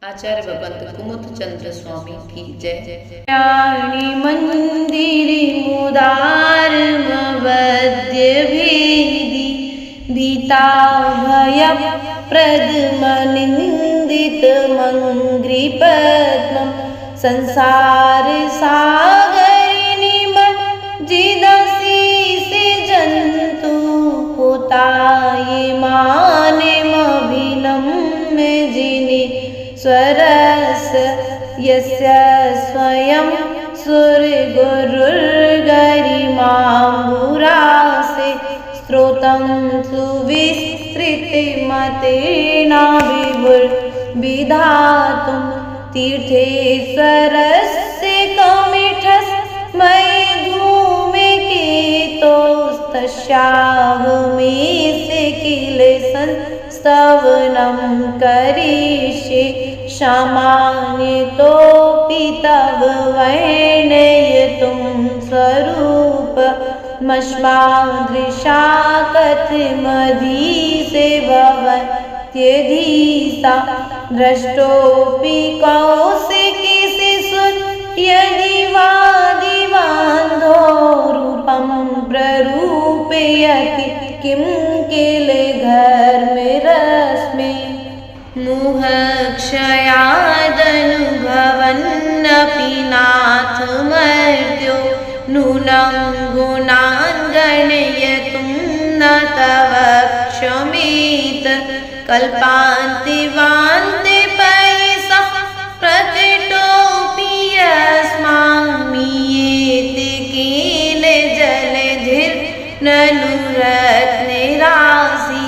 आचार्य भगवंत कुमुद चंद्र स्वामी की जय। प्राणी मंदिरी मुदार मवद्य भेदी भीता भय प्रदमनिंदित मंग्री पद्म संसार सागरिणी जिदसी से जंतु होताये माने मभिनम्य जिने स्वरस यस्य स्वयं सुरगुरुर्गरिमाम्बुरासे स्त्रोतं सुविस्तृतिमतेना विभुर्विधातुं तीर्थेश्वरस्य कमिठस्मये धूमे केतोस्तस्याहमेस्य किल संस्तवनं करिष्ये सामान्यतोऽपि तव वर्णयितुं स्वरूपमस्मादृशा कथमधीशे भवत्यधीशा द्रष्टोऽपि कौशिकीशिशुः यदि वादिवान्धो रूपं प्ररूपयति किं किल घर्मरश्मि मोहक्षयादनुभवन्नपि नाथ मर्त्यो नूनं गुणान् गणयितुं न तव क्षमेत कल्पान्तिवान्ते पयसा प्रकटोऽपि यस्मान्मीयेति केन जलधिर्ननु रत्नराशि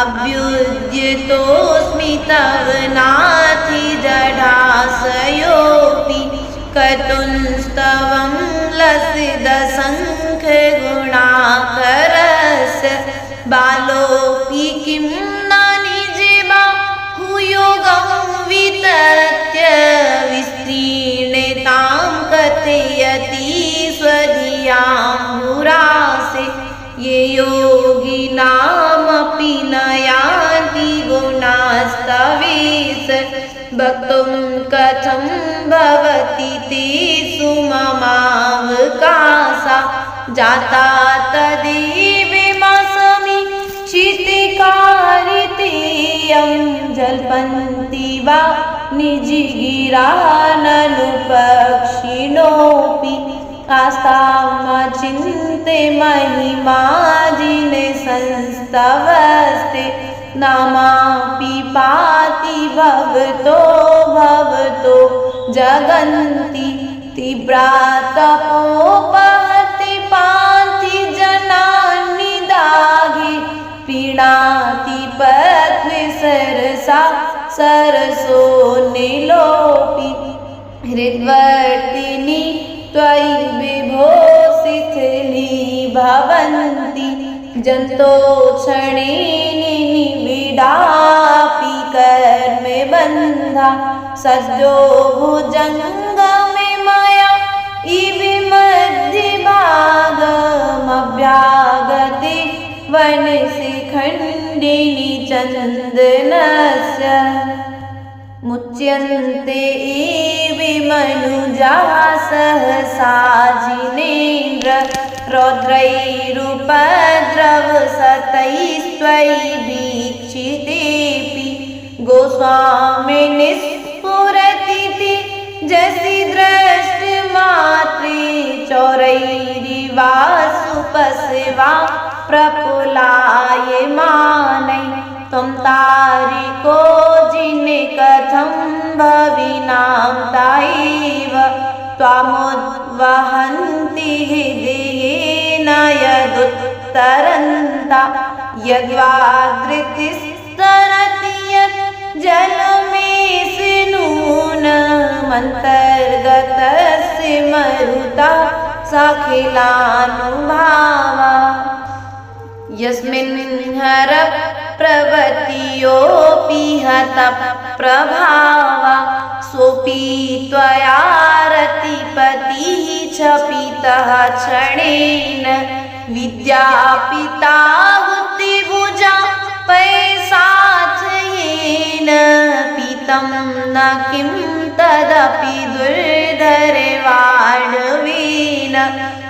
अभ्युद्यतोऽस्मि तव नाथि जडाशयोऽपि कर्तुंस्तवं लसितशङ्खगुणाकरस्य बालोऽपि किं न निजबाहुयोगं वितत्य विस्तीर्णतां कथयति स्वधियाम्बुरासे ये योगिनामपि न यान्ति गुणास्तवेश वक्तुं कथं भवति तेषु ममावकाशा जाता तदेवमसमीचितकारितेयं जल्पन्ति वा निजगिरा ननु पक्षिणोऽपि आस्तामचिन्त्य महिमाजिने संस्तवस्ते नामापि पाति भवतो जगन्ति तीव्रातपोपहति पान्ति जनानि दाघे प्रीणाति पत्नी सरसा सरसो निलोपि हृद्वर्तिनि त्वयि विभो शिथिली भवन्ति जन्तो क्षणेन निविडापि कर्मे बन्धा सद्यो भुजङ्गमे मया इवि मध्यभागमभ्यागते वनशिखण्डिनि चन्दनस्य मुच्यन्ते एवि मनुजाः सहसा जिनेन्द्र रौद्रैरुपद्रवसतैस्त्वयि वीक्षितेऽपि गोस्वामिनिस्फुरतीति जसि दृष्टमात्रे चौरैरिवा सुपसेवा प्रफुल्लायमानै त्वं तारिको जिने कथं भविनां तायैव त्वामुद्वहन्ति हृदयेन यदुत्तरन्ता यद्वागृतिस्तरति यत् जलमेषु नूनमन्तर्गतस्य मरुता सखिलानुभावा यस्मिन् हर प्रवृत्तियोऽपि हतप्रभावा सोऽपि त्वया रतिपतिः क्षपितः क्षणेन विद्यापिता बुद्धिभुजा पैसाथयेन पिता सहितं न किं तदपि दुर्धरवाड्वीन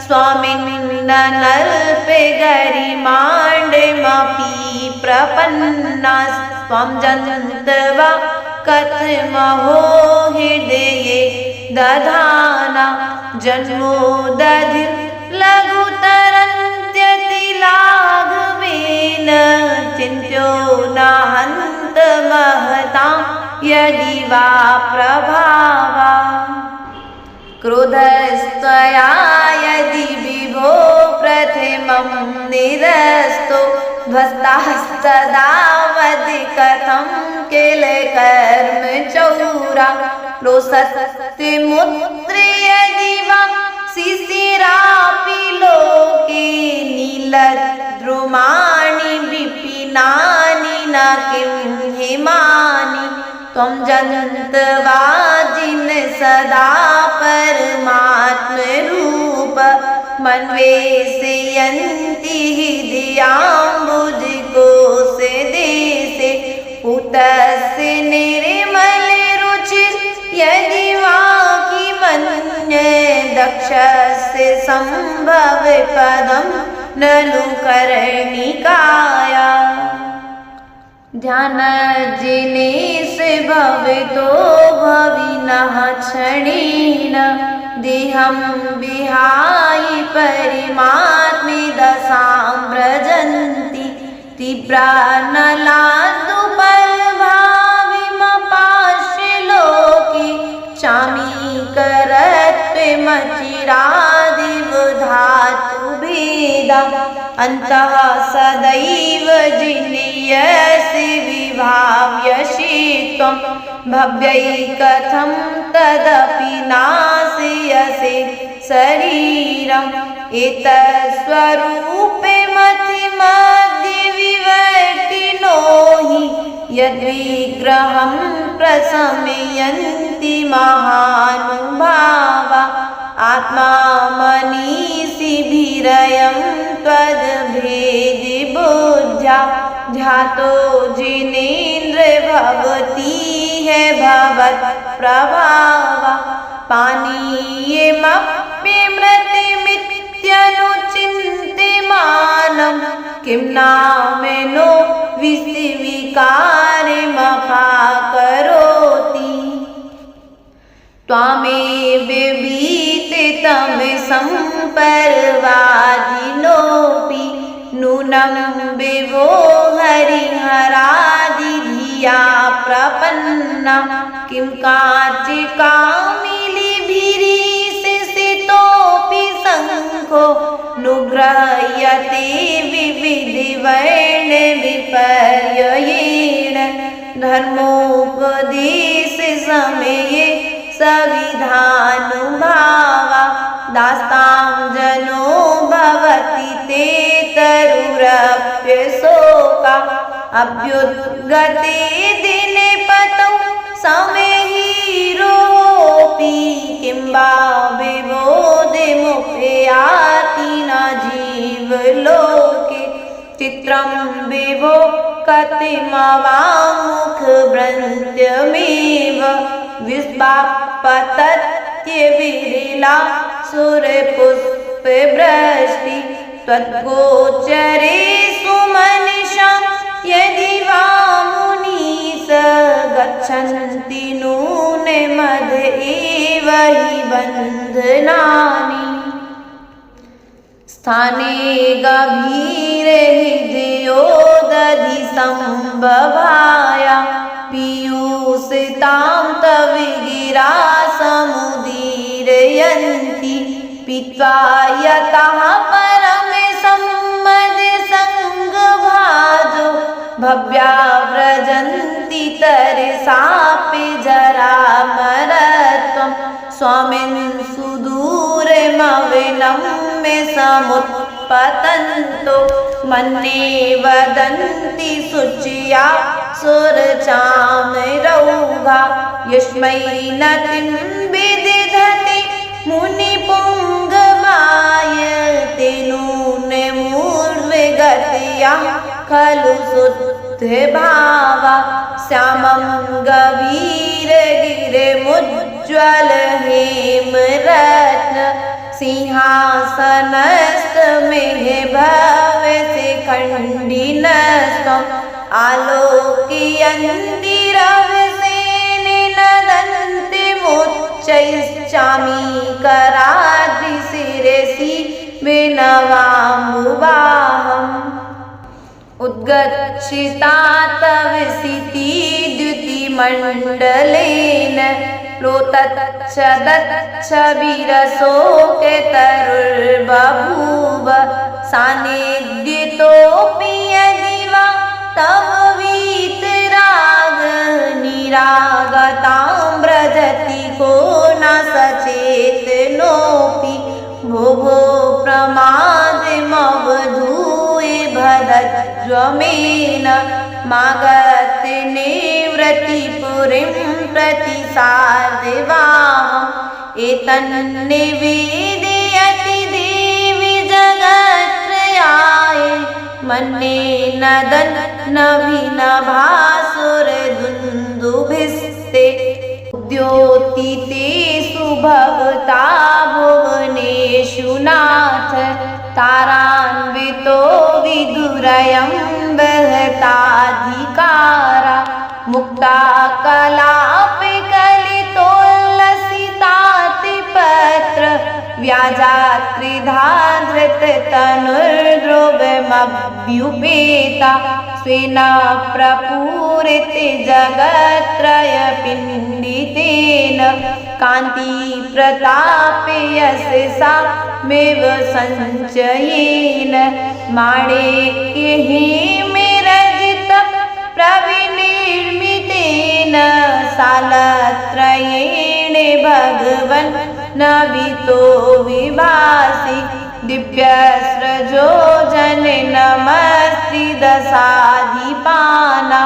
स्वामिन्नल्पे गरिमाण्डमपि प्रपन्नास्त्वं जन्तवा कथमहो हृदये दधाना जन्मोदधिर् लघुतरन्त्यतिलाघवेन चिन्त्यो न हन्तमहतां यदि वा प्रभावा क्रोधस्त्वया यदि विभो प्रथमं निरस्तो ध्वस्तास्तदावद् कथं किल कर्म चौरा रोषस्तिमुत्र यदि वा शिशिरापि लोके नीलद्रुमाणि विपिनानि न किं हिमानि त्वं जन्तवा जिन सदा परमात्मरूप मन्वेषयन्ति हृदयाम्बुजकोशे देशे पूतस्य निर्मलरुचिर् यदि वा किमन्ये दक्षस्य सम्भवपदं ननु कर्णिकाया ध्यानजिनेश भवतो भविनः क्षणेन देहं विहाय परिमात्मिदशां व्रजन्ति तीव्रानलादुपरभाविमपाश्य लोके चामीकरत्वमचिरादिवधातु भेदा अन्तः सदैव जिनीयसि विभाव्यसि त्वं भव्यै कथं तदपि नाशयसि शरीरम् एतत्स्वरूपे मतिमध्ये विवर्तिनो हि यद्विग्रहं प्रशमयन्ति महानुभावा आत्मा मनीषिभिरयं त्वद्भेदबुद्ध्या ध्यातो जिनेन्द्र भवति है भवत्प्रभावा पानीयमप्यमृतिमित्यनुचिन्त्यमानं किं नामेनो विस्विकारिमपाकरोति त्वामेव वीतितं सम्पर्वादिनोऽपि नूनं विभो हरिहरादिधिया प्रपन्ना किं काचिकामिलिभिरीशिषितोऽपि शङ्खो नुग्रह्यते विविधवर्णविपर्ययेण धर्मोपदेशसमये सविधानुभावा दास्तां जनो भवति ते तरुरप्यशोका अभ्युद्गते दिने पतौ समेहिरोऽपि किं वा विबोधमुपयाति न जीवलोके चित्रं विभो कतिमवामुखभ्रन्त्यमेव विस्वापतत्यविरला सुरपुष्पवृष्टि त्वद्गोचरे सुमनिषा यदि वा मुनीश गच्छन्ति नूने मद एव हि बन्धनानि स्थाने गभीरे हृदयोदधि सम्भवाया पीयूषितां तविगिरा समुदीरयन्ति पीत्वा यतः परमे सम्मदसङ्गभाजो भव्या व्रजन्ति तरसापि जरामरत्वं स्वामिन् सुदूरमविनम्य समुत्पतन्तो मन्ये वदन्ति शुच्या सुरचामरौघा यस्मै नतिं विदधति मुनिपुङ्गमाय तेनून मूर्ध्वगत्या खलु भावा श्यामं गभीरगिरिमुज्ज्वल हेमरत्न सिंहासनस्थमेह भवशिखण्डिनस्त्वम् आलोकयन्ति रविसेनदन्तिमुच्चैश्चामीकराद्रिशिरसि विनवाम्बुवाहम् उद्गच्छितातविसितिद्युतिमण्डलेन प्लोतच्छदच्छ विरसोऽकेतरुर्बभूव सान्निध्यतोऽपि यदि वा तव वीतरागनिरागतां व्रजति को न सचेतनोऽपि भो भो प्रमादमवधूय भदज्वमेन मागत्य निवृत्तिपुरीं प्रति सार्धवाहम् एतन्निवेदयति देवी जगत्त्रयाय मन्ये नदन्नभिनभासुरदुन्दुभिस्ते द्योतितेषु भवता भुवनेषु नाथ तारान्वितो विदुरयं बहताधिकारा मुक्ता कलापि कलितोल्लसितातिपत्र व्याजात्रिधाधृततनुर्ध्रुवमभ्युपेता स्वेन प्रपूरिते जगत्त्रयपिण्डितेन कान्तिप्रतापे यशसा मेव सञ्चयेन माणिक्यहेमरजित प्रविनिर्मितेन सालत्रयेण भगवन् नवितो विभासि दिव्यस्रजो जने नमस्त्रिदशाधिपाना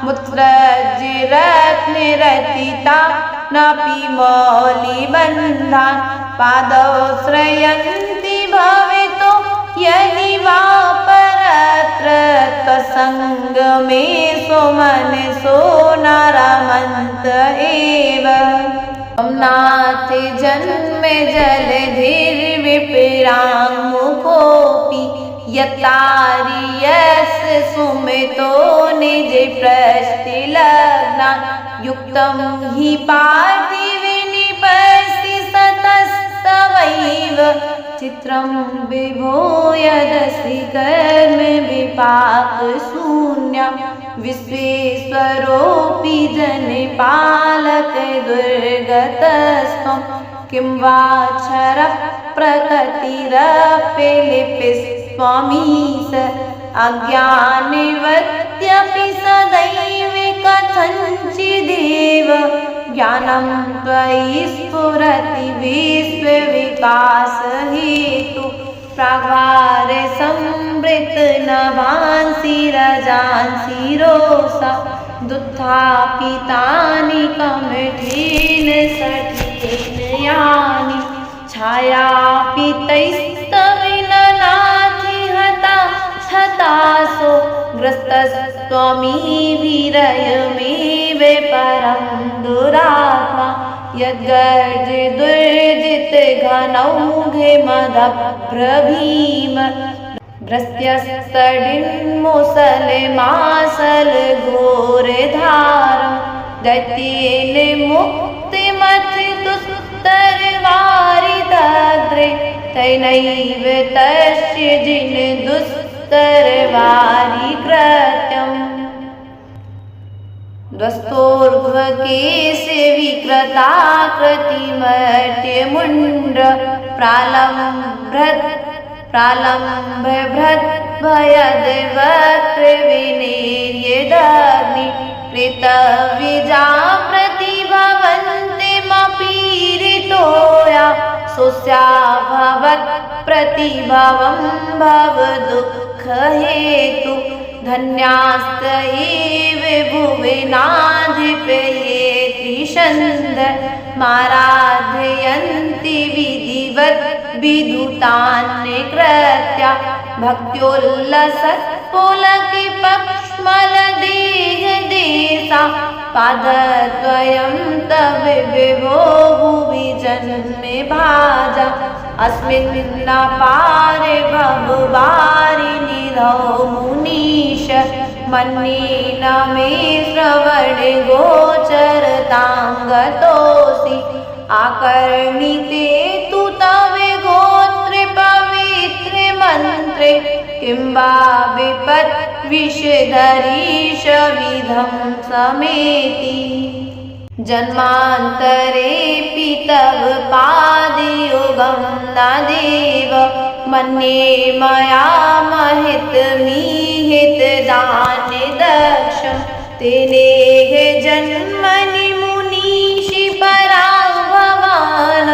मुत्सृज्यरत्नरतिता नपि मौलिबन्धान् पादौ श्रयन्ति भवेतो यदि वा परत्र त्वसङ्गमे सोमनसो नरमन्त एव नाथ जन्म जलधिर्विप्राङ्मुखोऽपि यतार्यस्य सुमितो निज प्रस्थिलग्नान् युक्तं हि पार्थिवे निपस्ति सतस्तवैव चित्रं विभो यदसि कर्म विपाकशून्या विश्वेश्वरोऽपि जनपालक दुर्गतस्त्वं किं वा क्षरः प्रकृतिरपिलिपिस्त्वमीश अज्ञानिवत्यपि सदैव कथञ्चिदेव ज्ञानं त्वयि स्फुरति विश्वविकासहेतु प्राग्भारे संवृत नभांसि रजांसि रोषा दुत्थापितानि कमठेन सठेन यानि छायापितैस्तविननाथि हता हतासो ग्रस्तस्त्वमीभिरयमेव परं दुरात्मा यद्गर्ज दुर्जित घनौघे मदभ्रभीम भ्रस्त्यस्तडिन्मुसलमासल घोरधारं दैत्येन मुक्तिमथितुस्तरवारिदग्रे तैनैव तस्य जिन दुस्तरवारिकृत्यम् ध्वस्तोर्ध्वकेश विकृताकृतिमर्त्यमुण्ड प्रालम्भभयद्वक्त्रविनेर्यदग्नि कृतविजा प्रतिभवन्तिमपीडितोया सोऽस्याभवत् प्रतिभवं भवदुःखहेतु धन्यास्त एव भुवनाधिपये त्रिषन्द माराधयन्ति विधिवत् विदुतान्यकृत्या भक्त्योल्लसत्पुलकिपक्ष्म मलदेह देसा पादद्वयं तव विभो भुवि जन्मे भाजा अस्मिन्नापारे भववारिनिधौ मुनीश मन्ये न मे श्रवणे गोचरतां गतोऽसि आकर्णिते तु तव गोत्रे पवित्रे मन्त्रे किं वा विपद्विषधरीश विधं समेति जन्मान्तरेऽपि तव पादयुगं न देव मन्ये मया महितमिहितदाने दक्षं तेनेह जन्मनि मुनीषि परां भवान्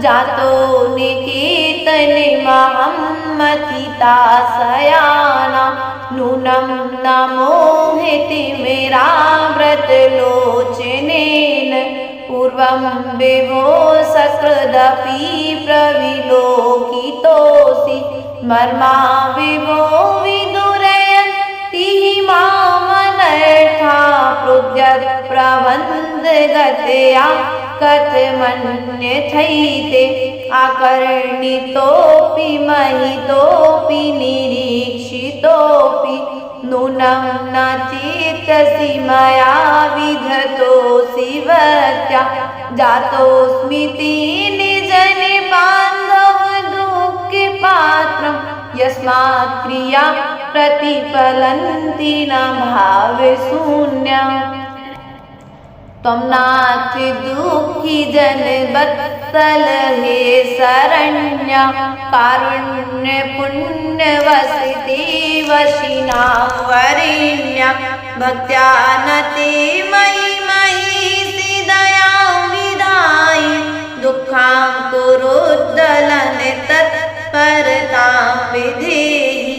जातो निकेतने महं मथिता सयाना नूनं न मोहिति मेरा व्रतलोचनेन पूर्वं विभो सकृदपि प्रविलोकितोऽसि मर्मा विभो विदुरयन्ति मामनर्था प्रोद्यत्प्रबन्धगतया कथमन्यथैते आकर्णितोऽपि महितोऽपि निरीक्षितोऽपि नूनं न चेतसि मया विधतोऽसि भक्त्या जातोऽस्मि ते निजने बान्धव दुःखे पात्रं यस्मात् क्रिया प्रतिफलन्ति न भावशून्या त्वं नाथ दुःखी जनवत्सल हे शरण्या कारुण्य पुण्यवसिते वशिना वरेण्या भक्त्या न ते मयि मयि दयां विधायि दुःखां कुरुद्दलन तत्परतां विधेहि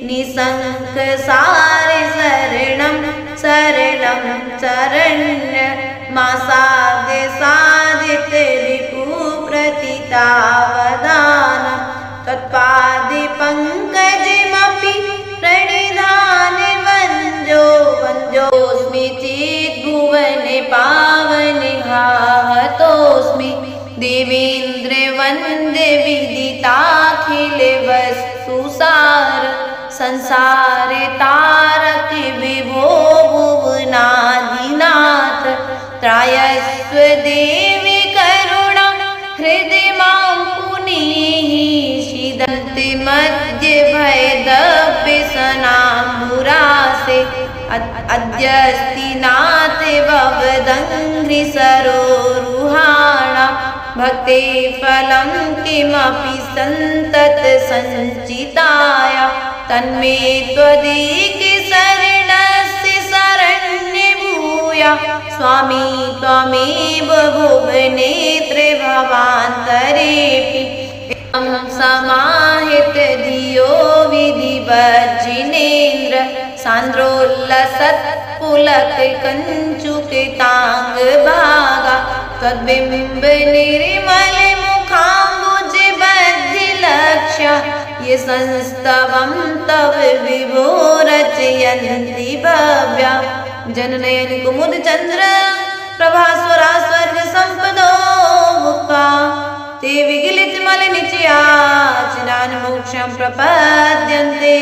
निसंकसारे शरणं शरणं शरण्य मा साध्य साधित रिपुप्रतितावदान तत्पादे पङ्कजमपि प्रणिधाने वन्द्यो वन्द्योऽस्मि चेत् भुवने पावने हाहतोऽस्मि देवेन्द्र वन्द्य विदिताखिल वस्तुसार संसारे तारक विभो भुवनादिनाथ त्रायस्व देवी करुणा हृदय मां पुनीः शीदन्ति मध्य भयदव्यसनाम्बुरासे अद्यस्ति नाथ भवदङ्घ्रि सरोरुहाणा भक्ते फलं किमपि सन्तत सञ्चिताय तन्मे त्वदीके शरणस्य शरण्ये भूया स्वामी त्वमेव भुवनेत्रे भवान्तरेऽपि समाहित धियो विधिवज्जिनेन्द्र सान्द्रोल्लसत्पुलक कञ्चुकिताङ्ग भागा त्वद्बिम्ब निर्मल मुखाम्बुज बद्धिलक्ष्य ये संस्तवं तव विभो रचयन्ति भव्या जननयन कुमुद चन्द्र प्रभास्वरा स्वर्ग संपदो मुक्ता ते विगलित मल निचया चिनान मोक्षं प्रपद्यन्ते।